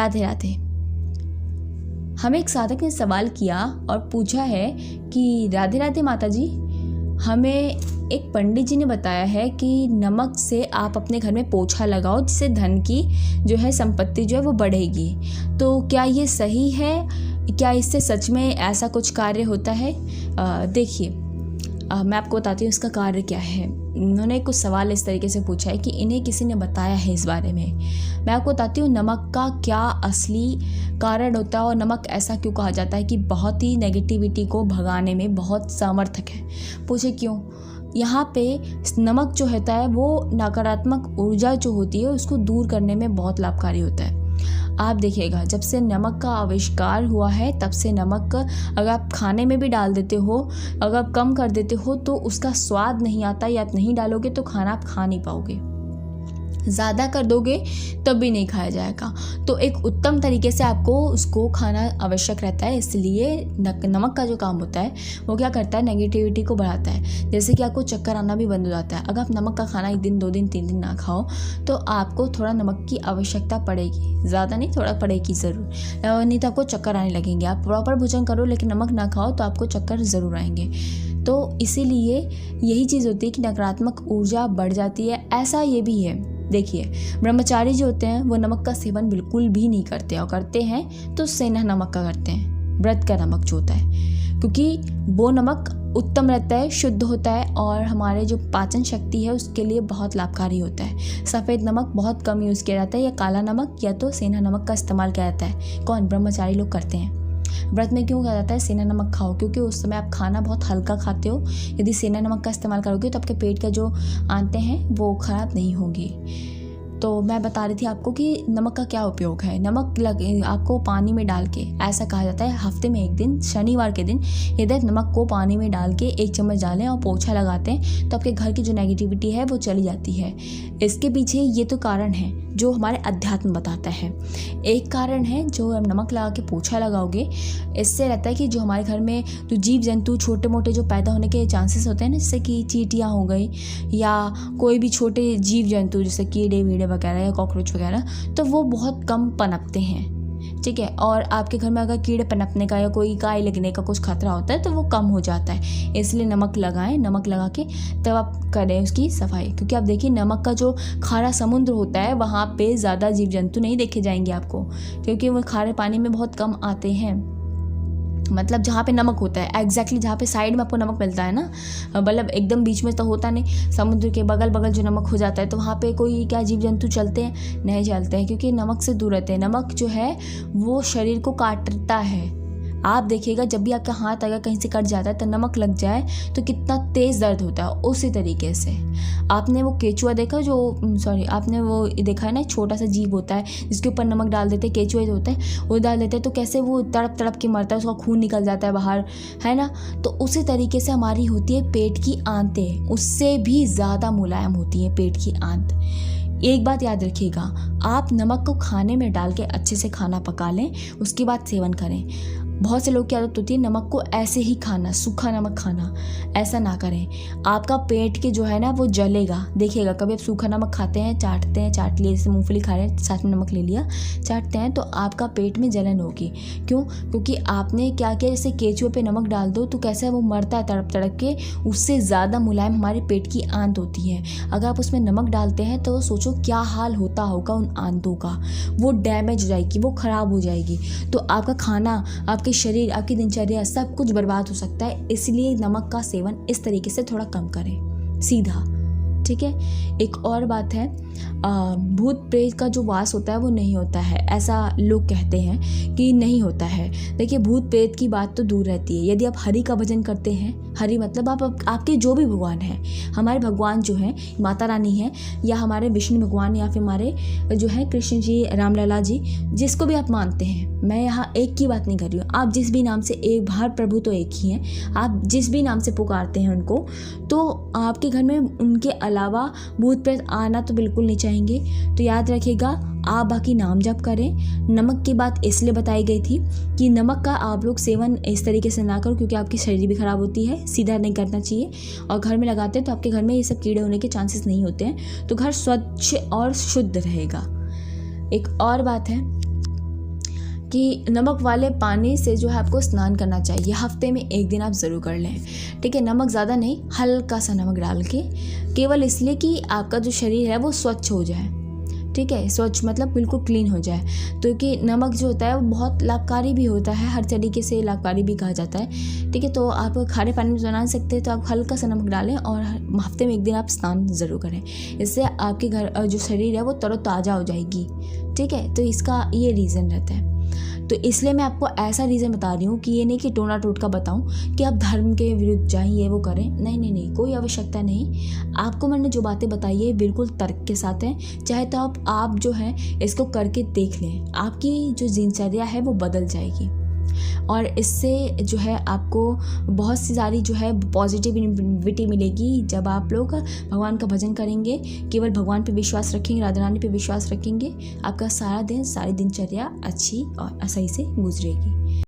राधे राधे। हमें एक साधक ने सवाल किया और पूछा है कि राधे राधे माता जी, हमें एक पंडित जी ने बताया है कि नमक से आप अपने घर में पोछा लगाओ जिससे धन की जो है संपत्ति जो है वो बढ़ेगी। तो क्या ये सही है? क्या इससे सच में ऐसा कुछ कार्य होता है? देखिए, मैं आपको बताती हूँ इसका कार्य क्या है। उन्होंने कुछ सवाल इस तरीके से पूछा है कि इन्हें किसी ने बताया है इस बारे में। मैं आपको बताती हूँ नमक का क्या असली कारण होता है और नमक ऐसा क्यों कहा जाता है कि बहुत ही नेगेटिविटी को भगाने में बहुत समर्थक है। पूछे क्यों? यहाँ पे नमक जो होता है वो नकारात्मक ऊर्जा जो होती है उसको दूर करने में बहुत लाभकारी होता है। आप देखिएगा, जब से नमक का आविष्कार हुआ है तब से नमक अगर आप खाने में भी डाल देते हो, अगर आप कम कर देते हो तो उसका स्वाद नहीं आता, या आप नहीं डालोगे तो खाना आप खा नहीं पाओगे। ज़्यादा कर दोगे तब भी नहीं खाया जाएगा। तो एक उत्तम तरीके से आपको उसको खाना आवश्यक रहता है। इसलिए नमक का जो काम होता है वो क्या करता है, नेगेटिविटी को बढ़ाता है। जैसे कि आपको चक्कर आना भी बंद हो जाता है। अगर आप नमक का खाना 1 दिन 2 दिन 3 दिन ना खाओ तो आपको थोड़ा नमक की आवश्यकता पड़ेगी, ज़्यादा नहीं, थोड़ा पड़ेगी ज़रूर, नहीं तो आपको चक्कर आने लगेंगे। आप प्रॉपर भोजन करो लेकिन नमक ना खाओ तो आपको चक्कर ज़रूर आएंगे। तो इसीलिए यही चीज़ होती है कि नकारात्मक ऊर्जा बढ़ जाती है। ऐसा ये भी है, देखिए, ब्रह्मचारी जो होते हैं वो नमक का सेवन बिल्कुल भी नहीं करते, और करते हैं तो सेंधा नमक का करते हैं, व्रत का नमक जो होता है, क्योंकि वो नमक उत्तम रहता है, शुद्ध होता है और हमारे जो पाचन शक्ति है उसके लिए बहुत लाभकारी होता है। सफ़ेद नमक बहुत कम यूज़ किया जाता है, या काला नमक या तो सेंधा नमक का इस्तेमाल किया जाता है। कौन? ब्रह्मचारी लोग करते हैं। व्रत में क्यों कहा जाता है सेंधा नमक खाओ? क्योंकि उस समय आप खाना बहुत हल्का खाते हो। यदि सेंधा नमक का इस्तेमाल करोगे तो आपके पेट का जो आंतें हैं वो खराब नहीं होंगी। तो मैं बता रही थी आपको कि नमक का क्या उपयोग है। नमक आपको पानी में डाल के, ऐसा कहा जाता है हफ्ते में 1 दिन, शनिवार के दिन यदि नमक को पानी में डाल के 1 चम्मच डालें और पोछा लगाते हैं तो आपके घर की जो नेगेटिविटी है वो चली जाती है। इसके पीछे ये तो कारण है जो हमारे अध्यात्म बताता है। एक कारण है जो आप नमक लगा के पोछा लगाओगे, इससे रहता है कि जो हमारे घर में जो जीव जंतु छोटे मोटे जो पैदा होने के चांसेस होते हैं ना, जैसे कि चींटियाँ हो गई या कोई भी छोटे जीव जंतु जैसे कीड़े वीड़े वगैरह या कॉकरोच वगैरह, तो वो बहुत कम पनपते हैं। ठीक है, और आपके घर में अगर कीड़े पनपने का या कोई काई लगने का कुछ खतरा होता है तो वो कम हो जाता है। इसलिए नमक लगाएं, नमक लगा के तब आप करें उसकी सफाई, क्योंकि आप देखिए नमक का जो खारा समुद्र होता है वहाँ पे ज़्यादा जीव जंतु नहीं देखे जाएंगे आपको, क्योंकि वो खारे पानी में बहुत कम आते हैं। मतलब जहाँ पे नमक होता है, एग्जैक्टली जहाँ पे साइड में आपको नमक मिलता है ना, मतलब एकदम बीच में तो होता नहीं, समुद्र के बगल बगल जो नमक हो जाता है तो वहाँ पे कोई क्या जीव जंतु चलते हैं? नहीं चलते हैं, क्योंकि नमक से दूर रहते हैं। नमक जो है वो शरीर को काटता है। आप देखिएगा जब भी आपका हाथ अगर कहीं से कट जाता है तो नमक लग जाए तो कितना तेज़ दर्द होता है। उसी तरीके से आपने वो केचुआ देखा, आपने वो देखा है ना, छोटा सा जीव होता है जिसके ऊपर नमक डाल देते हैं, केचुआ जो होता है वो डाल देते हैं तो कैसे वो तड़प तड़प के मरता है, उसका खून निकल जाता है बाहर, है ना। तो उसी तरीके से हमारी होती है पेट की आंतें, उससे भी ज़्यादा मुलायम होती है पेट की आंत। एक बात याद रखिएगा, आप नमक को खाने में डाल के अच्छे से खाना पका लें, उसके बाद सेवन करें। बहुत से लोग की आदत होती है नमक को ऐसे ही खाना, सूखा नमक खाना, ऐसा ना करें। आपका पेट के जो है ना वो जलेगा। देखिएगा कभी आप सूखा नमक खाते हैं, चाट लिए, जैसे मूंगफली खा रहे हैं साथ में नमक ले लिया, चाटते हैं तो आपका पेट में जलन होगी। क्यों? क्योंकि आपने क्या किया, जैसे केचुए पे नमक डाल दो तो कैसे वो मरता है तड़प तड़प के, उससे ज़्यादा मुलायम हमारे पेट की आंत होती है। अगर आप उसमें नमक डालते हैं तो सोचो क्या हाल होता होगा उन आंतों का, वो डैमेज हो जाएगी, वो ख़राब हो जाएगी। तो आपका खाना, आपके शरीर, आपकी दिनचर्या सब कुछ बर्बाद हो सकता है। इसलिए नमक का सेवन इस तरीके से थोड़ा कम करें, सीधा। ठीक है, एक और बात है, भूत प्रेत का जो वास होता है वो नहीं होता है, ऐसा लोग कहते हैं कि नहीं होता है। देखिए भूत प्रेत की बात तो दूर रहती है। यदि आप हरि का भजन करते हैं, हरि मतलब आपके जो भी भगवान हैं, हमारे भगवान जो हैं माता रानी हैं, या हमारे विष्णु भगवान, या फिर हमारे जो है कृष्ण जी, रामलला जी, जिसको भी आप मानते हैं, मैं यहाँ एक की बात नहीं कर रही हूँ, आप जिस भी नाम से, एक बार प्रभु तो एक ही हैं, आप जिस भी नाम से पुकारते हैं उनको, तो आपके घर में उनके अलावा भूत प्रेत आना तो बिल्कुल नहीं चाहेंगे। तो याद रखिएगा, आप बाकी नाम जप करें। नमक की बात इसलिए बताई गई थी कि नमक का आप लोग सेवन इस तरीके से ना करो, क्योंकि आपकी शरीर भी खराब होती है, सीधा नहीं करना चाहिए। और घर में लगाते हैं तो आपके घर में ये सब कीड़े होने के चांसेस नहीं होते हैं, तो घर स्वच्छ और शुद्ध रहेगा। एक और बात है, कि नमक वाले पानी से जो है आपको स्नान करना चाहिए। हफ्ते में 1 दिन आप ज़रूर कर लें, ठीक है। नमक ज़्यादा नहीं, हल्का सा नमक डाल के, केवल इसलिए कि आपका जो शरीर है वो स्वच्छ हो जाए, ठीक है। स्वच्छ मतलब बिल्कुल क्लीन हो जाए। तो क्योंकि नमक जो होता है वो बहुत लाभकारी भी होता है, हर तरीके से लाभकारी भी कहा जाता है, ठीक है। तो आप खारे पानी में बना सकते हैं, तो आप हल्का सा नमक डालें और हफ्ते में 1 दिन आप स्नान ज़रूर करें। इससे आपके घर जो शरीर है वो तरोताज़ा हो जाएगी, ठीक है। तो इसका ये रीज़न रहता है। तो इसलिए मैं आपको ऐसा रीज़न बता रही हूँ कि ये नहीं कि टोना टोटका बताऊँ कि आप धर्म के विरुद्ध जाएं, ये वो करें। नहीं नहीं नहीं, कोई आवश्यकता नहीं। आपको मैंने जो बातें बताई है बिल्कुल तर्क के साथ हैं। चाहे तो आप जो है इसको करके देख लें, आपकी जो दिनचर्या है वो बदल जाएगी और इससे जो है आपको बहुत सी सारी जो है पॉजिटिविटी मिलेगी। जब आप लोग भगवान का भजन करेंगे, केवल भगवान पे विश्वास रखेंगे, राधा रानी पे विश्वास रखेंगे, आपका सारा दिन, सारी दिनचर्या अच्छी और सही से गुजरेगी।